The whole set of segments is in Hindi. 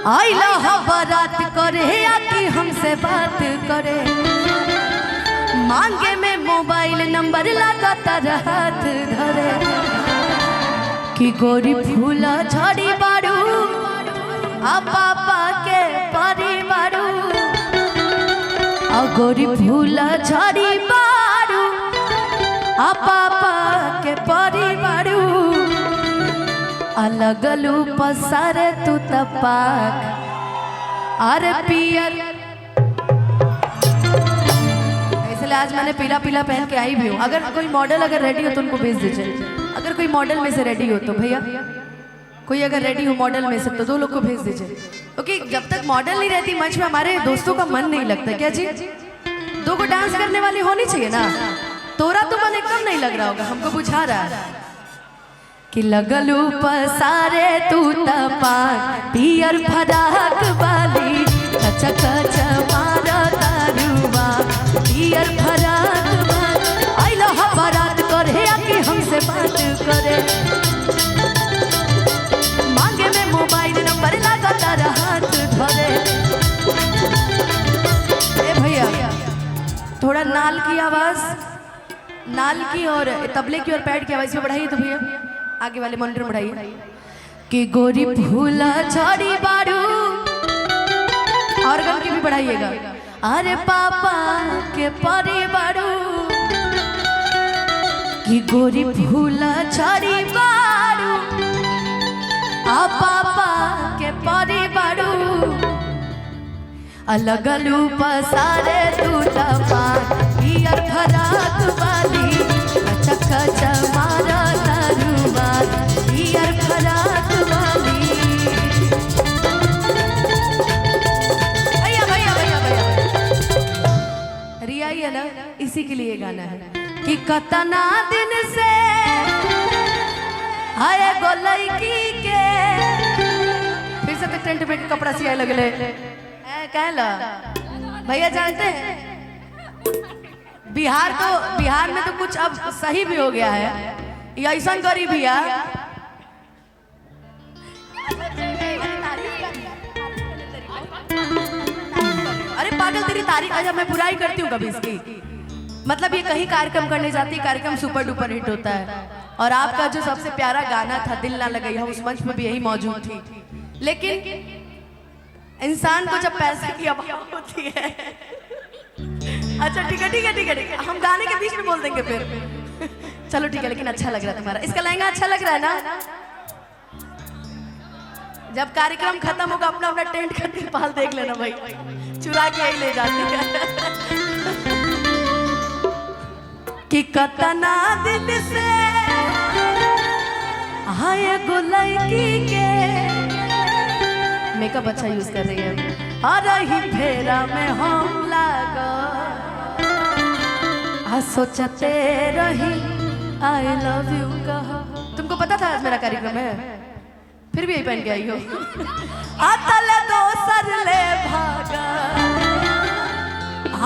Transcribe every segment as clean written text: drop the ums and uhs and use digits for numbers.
आइला बारात करे आके हमसे बात करे, मांगे में मोबाइल नंबर लगातार हाथ धरे कि गोरी फूला झड़ी बारू आ पापा के परी बारू, आ गोरी फूला झड़ी बारू आ पापा के परी बारू, अलगलू पसारे तू तपाक अरे पियर। इसलिए आज मैंने पीला पीला पहन के आई भी हूँ। अगर कोई मॉडल अगर रेडी हो तो उनको भेज दीजिए। अगर कोई मॉडल में से रेडी हो तो भैया, कोई अगर रेडी हो मॉडल में से तो 2 लोग को भेज दीजिए, क्योंकि जब तक मॉडल नहीं रहती मंच में हमारे दोस्तों का मन नहीं लगता। क्या जी 2 को डांस करने वाली होनी चाहिए ना। तोरा तो मन एकदम नहीं लग रहा होगा, हमको बुझा रहा है कि लगलू पसारे तू तपाक पियर फराक वाली कचक मारा तारुआ पियर फराक वाली। आइला बारात करे आके हमसे बात करे, मांगे में मोबाइल नंबर लगातार हाथ धरे। ए भैया थोड़ा नाल की आवाज, नाल की और तबले की और पैड की आवाज में बढ़ाइए तो भैया आगे वाले मॉनिटर बढ़ाइए कि गोरी फूला झड़ी बारू, और गल की भी बढ़ाइएगा अरे पापा के परी बारू कि गोरी फूला झड़ी बारू आ पापा के परी बारू, अलगलू पसारे तू तपाक पियर फराक वाली कचक मारा तारुआ पियर फराक वाली। भैया भैया भैया भैया रिया ही है ना, इसी के लिए गाना है कि कतना दिन से आए गो लड़की के। फिर से तो टेंट पे कपड़ा सियाए लगले कहला। भैया जानते हैं बिहार में तो कुछ अब सही भी हो गया है, या ऐसा गरीब है। अरे पागल तेरी तारीफ, अच्छा मैं बुराई करती हूँ कभी इसकी। मतलब ये कहीं कार्यक्रम करने जाती है, कार्यक्रम सुपर डुपर हिट होता है, और आपका जो सबसे प्यारा गाना था दिल ना लगे उस मंच पे भी यही मौजूद थी। लेकिन इंसान को जब पैसे की अभाव होती है, अच्छा ठीक है ठीक है ठीक है ठीक है, हम गाने के बीच में बोल देंगे फिर। चलो ठीक है, लेकिन अच्छा लग रहा है तुम्हारा, इसका लहंगा अच्छा लग रहा है ना। जब कार्यक्रम खत्म होगा अपना अपना टेंट का तिरपाल देख लेना भाई, चुरा के यही ले जाते हैं कि कतना दिन से आए गो लड़की के। मेकअप अच्छा यूज कर रही है। अरे ही फेरा में हम लागो आ सोचते रही आई लव यू कहा। तुमको पता था आज मेरा कार्यक्रम है, फिर भी यही पहन के आई हो। आतल दोसर ले भागा,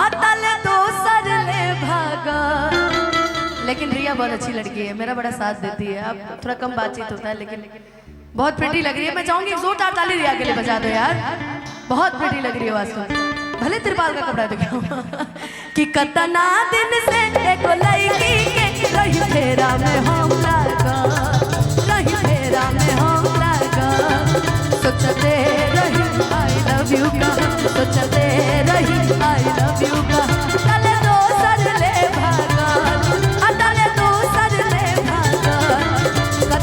आतल दोसर ले भागा। लेकिन रिया बहुत अच्छी लड़की है, मेरा बड़ा साथ देती है। अब थोड़ा कम बातचीत होता है लेकिन बहुत प्रिटी लग रही है। मैं चाहूंगी जोरदार ताली रिया के लिए बजा दो यार, बहुत प्रिटी लग रही है वास्तव में। भले तिरपाल का कपड़ा दिखाओ कि कतना दिन से एक लड़की के रही फेरा में हम लागा, रही फेरा में हम लागा। सोचते रही आई लव यू का, सोचते रही आई लव यू का। तले दोसर ले भागा, तले दोसर ले भागा।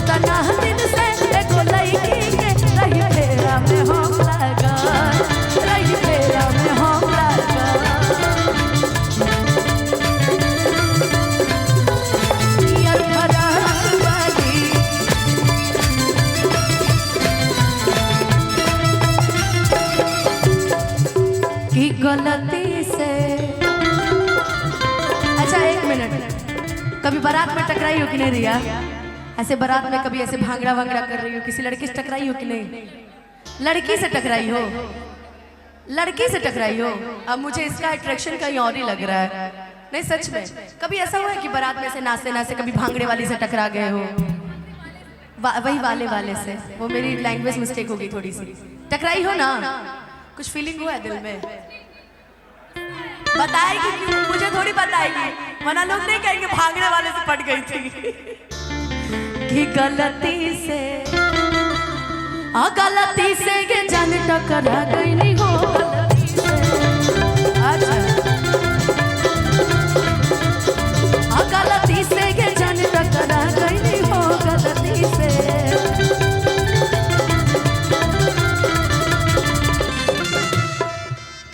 कतना दिन से एक लड़की के रही फेरा में हम लागा, रही फेरा में हम लागा। पियर फराक वाली की गलती से। अच्छा एक मिनट, कभी बारात में टकराई हो कि नहीं रिया? ऐसे बारात में कभी ऐसे भांगड़ा भांगड़ा कर रही हो, किसी लड़की से टकराई हो कि नहीं? लड़की से टकराई हो, लड़की से टकराई हो। अब मुझे इसका अट्रैक्शन कहीं और ही लग रहा है। नहीं सच में, कभी ऐसा हुआ है कि बारात में से नाचते नाचते कभी भांगड़े वाली से टकरा गए हो? वही वाले वाले से, वो मेरी लैंग्वेज मिस्टेक हो गई थोड़ी सी। टकराई हो ना, कुछ फीलिंग हुआ है दिल में? बताएगी क्यों? मुझे थोड़ी बताएगी, वरना लोग नहीं कहेंगे भागने वाले से पट गई थी। कि गलती से ये जान टकरा गई नहीं हो गलती से। अच्छा, गलती से ये जान टकरा गई नहीं हो गलती से।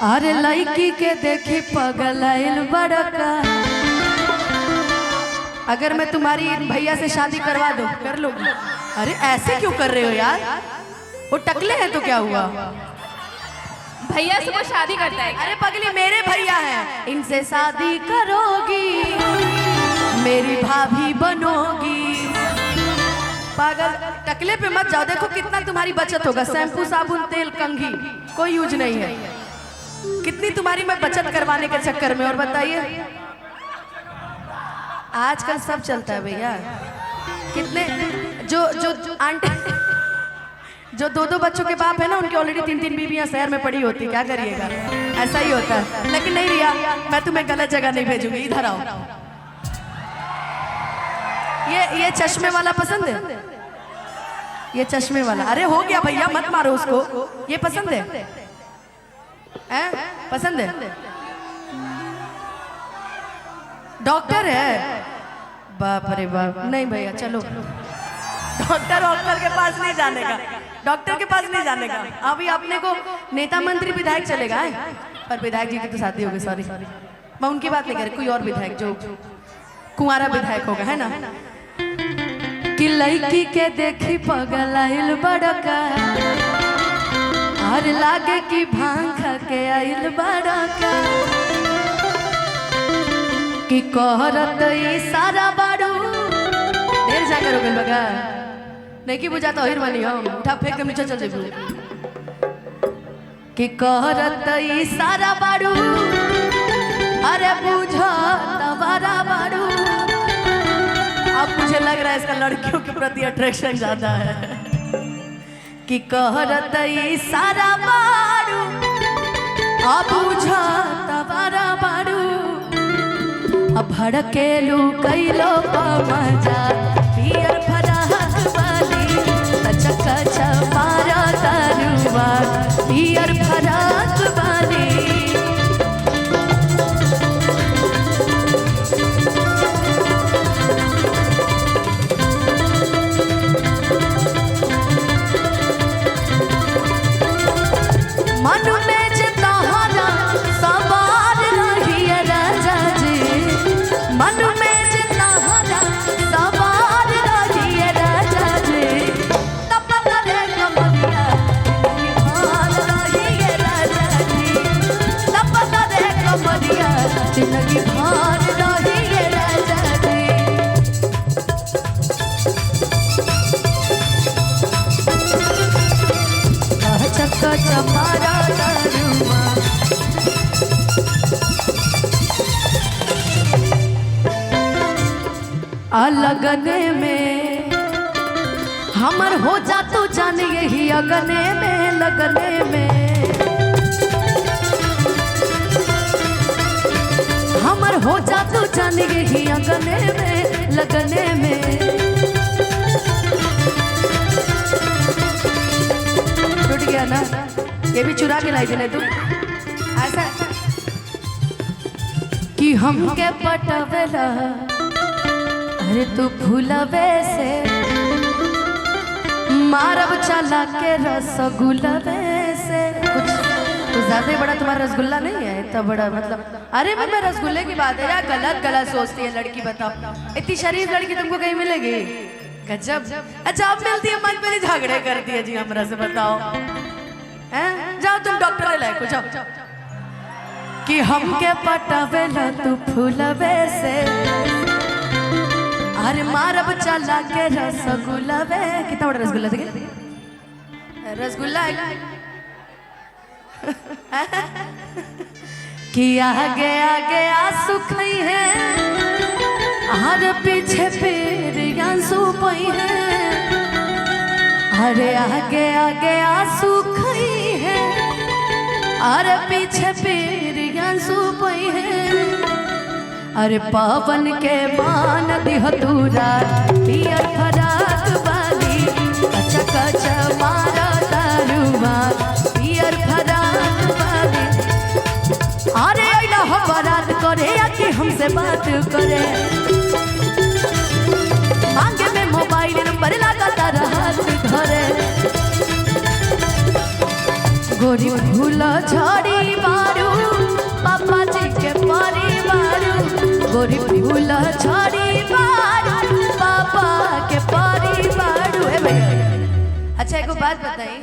अरे लड़की के देखी पगलाइल बड़का। अगर मैं तुम्हारी भैया से शादी करवा दूं, कर लोगी? अरे ऐसे क्यों कर रहे हो यार? वो टकले हैं तो क्या हुआ? भैया से वो शादी करता है। अरे पगली, मेरे भैया हैं, इनसे शादी करोगी मेरी भाभी बनोगी। पागल, टकले पे मत जाओ। देखो कितना तुम्हारी बचत होगा। शैम्पू, साबुन, तेल, कंघी कोई यूज नहीं है। कितनी तुम्हारी मैं बचत करवाने के चक्कर में। और बताइए, आजकल सब चलता है भैया। कितने जो आंटी जो दो बच्चों के बाप है ना, उनकी ऑलरेडी 3 बीबियां शहर में पड़ी होती। क्या करिएगा, ऐसा ही होता है। लेकिन नहीं रिया, मैं तुम्हें गलत जगह नहीं भेजूंगी, इधर आओ। ये चश्मे वाला पसंद है? ये चश्मे वाला, अरे हो गया भैया, मत मारो उसको। ये पसंद है? पसंद है? डॉक्टर है? बाप रे बाप, नहीं भैया चलो, डॉक्टर के पास नहीं जाने का, डॉक्टर के पास नहीं जाने का। अभी अपने को नेता मंत्री विधायक चलेगा है? पर विधायक जी की तो शादी हो गई, सॉरी मैं उनकी बात नहीं कर रही, कोई और विधायक जो कुंवारा विधायक होगा, है ना। कि लड़की के देखी पगलाइल बड़का, और लागे कि भांग खा के आइल बड़का। कि कहरत इशारा बाड़ू, देर जा करोगे बगा, नहीं कि बुझाता हिर बनी हो, उठा फेंक के नीचे चल जेबू। कि कहरत इशारा बाड़ू, अरे बुझा तबारा बाड़ू। अब मुझे लग रहा है इसका लड़कियों के प्रति अट्रैक्शन ज्यादा है। कि कहरत इशारा बाड़ू, अब बुझा तबारा बाड़ू। अब भड़केलू कैलो मजा, पियर फराक वाली कच कच मारा तारुआ, पियर फराक वाली। मन में जतारा सवार रही राजा जी, मन में जतारा सवार रही राजा जी। तब रे कमरिया भार रही राजा जी, तब रे कमरिया जिंदगी भार रही राजा जी। चक्का चमारा तारुआ, अलगने में हमर हो जा तू जान, यही अगने में लगने में हमर हो जा तू जान, यही अगने में लगने में। टूट गया ना, ये भी चुरा के लाई थी तू ऐसा। कि हमके पटवेला, अरे तू फूलवे से मारब चला के रसगुल्लवे से। कुछ ज्यादा ही बड़ा तुम्हारा रसगुल्ला नहीं है, इतना बड़ा मतलब। अरे मैं रसगुल्ले की बात है यार, गलत गलत सोचती है लड़की। बताओ, इतनी शरीफ लड़की तुमको कहीं मिलेगी? गजब। अच्छा अब मिलती है, मन पे झगड़े करती है जी हमरा से। बताओ हैं? जाओ तुम डॉक्टर ले लाए, जाओ। कि हमके पटावेला तू फूलवे से, अरे मारब चला के रसगुल्लवे। कितना बड़ा रसगुल्ला देखिए, रसगुल्ला है। कि आगे आगे आंसू खई है, हर पीछे फिर आंसू पई है। अरे आगे आगे आंसू खई है, अरे पीछे पीर आंसू पई है। अरे पावन के मान दिह दूरा पियर फराक वाली, कचा कचा मारा दारुआ पियर फराक वाली। अरे अइला हो बारात करे आके हमसे बात करे, मांगे में मोबाइल नंबर लगाता हाथ धरे। गोरी फूला झाड़ी बारू पापा जी के परिवार, गोरी फूला झाड़ी बारू पापा के परिवार। ए भैया अच्छा एगो बात बताई,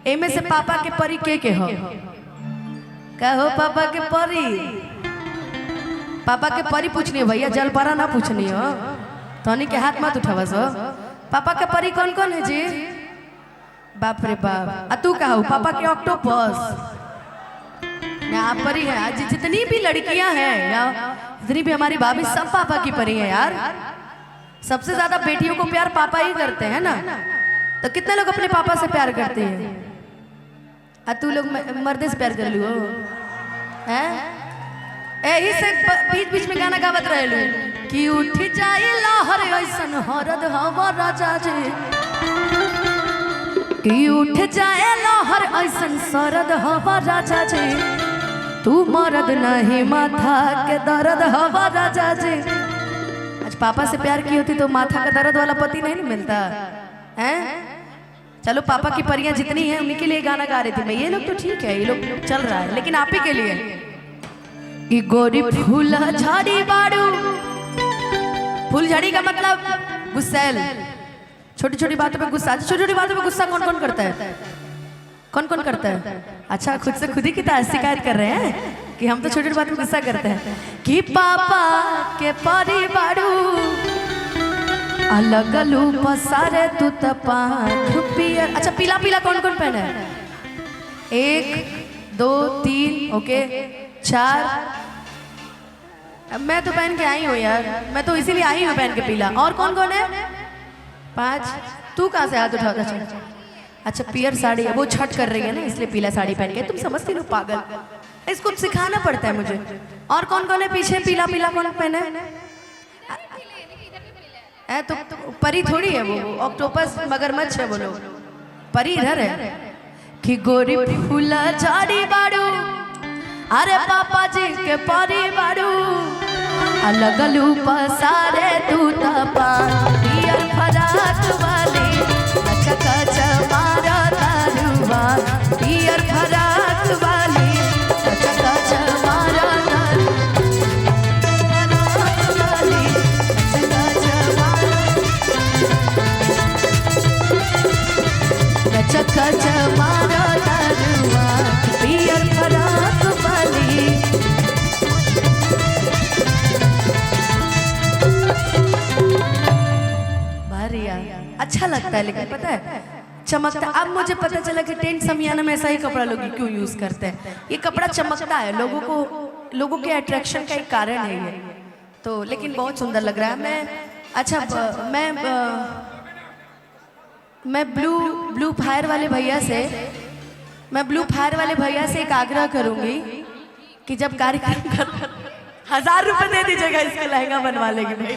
एमे से पापा के परी के हो? कहो पापा के परी, पापा के परी पूछनी है भैया, जलपरा ना पूछनी हो। तोनी के हाथ मत उठावा सो। पापा के परी कौन कौन है जी? बाप रे बाप। आ तू कहो पापा के ऑक्टोपस यहाँ परी है। आज जितनी भी लड़कियां हैं या जितनी भी हमारी भाभी सब पापा की परी है यार। सबसे ज्यादा बेटियों को प्यार पापा ही करते हैं ना, तो कितने लोग अपने पापा से प्यार करते हैं? आ तू लोग मर्दे से प्यार कर लू हैं? यही से बीच बीच में गाना गावत रहे लो कि उठ जाए लहर ऐसन हरद हवा राजा जी, कि उठ जाए लहर ऐसन सरद हवा राजा जी, तू मरद नहीं माथा के दर्द हवा राजा जी। आज पापा से प्यार की होती तो माथा का दर्द वाला पति नहीं मिलता हैं? चलो पापा की परियां जितनी हैं उन्हीं के लिए गाना गा रही थी मैं। ये लोग तो ठीक है, ये लोग चल रहा है, लेकिन आप ही के लिए कि गोरी फूल झाड़ी बाड़ू। फूल झाड़ी का मतलब गुस्सैल, छोटी छोटी बातों पे गुस्सा। छोटी छोटी बातों पे गुस्सा कौन कौन करता है? कौन कौन करता है? अच्छा खुद से खुद ही की शिकायत कर रहे हैं कि हम तो छोटी छोटी बातों पे गुस्सा करते हैं। कि पापा के परिवारू अलग लू पसारे तू तपाख पियर। अच्छा पीला पीला कौन कौन पहने? 1 2 3 ओके 4। मैं तो पहन के आई हूँ यार, मैं तो इसीलिए आई हूँ पहन के पीला। और कौन कौन है? 5। तू कहाँ से हाथ उठा? अच्छा पियर साड़ी है, वो छठ कर रही है ना इसलिए पीला साड़ी पहन के। तुम समझती हो पागल, इसको सिखाना पड़ता है मुझे। और कौन कौन है पीछे पीला पीला कौन पहने? तो परी थोड़ी है वो, ऑक्टोपस मगरमच्छ है वो लोग। परी इधर है कि गोरी फूला झाड़ी बाड़ू, अरे पापा जी के परिवारू अलग लू पसारे तू तपा पियर फराक वाली, कचा कचा मारा दारुआ पियर फराक वाली, कचा कचा मारा कचा मारा दारुआ पियर फराक वाली। भारिया अच्छा लगता है, लेकिन पता है चमकता। अब मुझे पता चला कि टेंट समियाना में ऐसा ही कपड़ा लोग क्यों यूज करते हैं। ये कपड़ा चमकता है, लोगों के अट्रैक्शन का एक कारण है ये तो। लेकिन बहुत सुंदर लग रहा है। मैं ब्लू फायर वाले भैया से एक आग्रह करूंगी कि जब कार्यक्रम 1000 रुपए दे दीजिएगा इसका लहंगा बनवा लेगी भाई।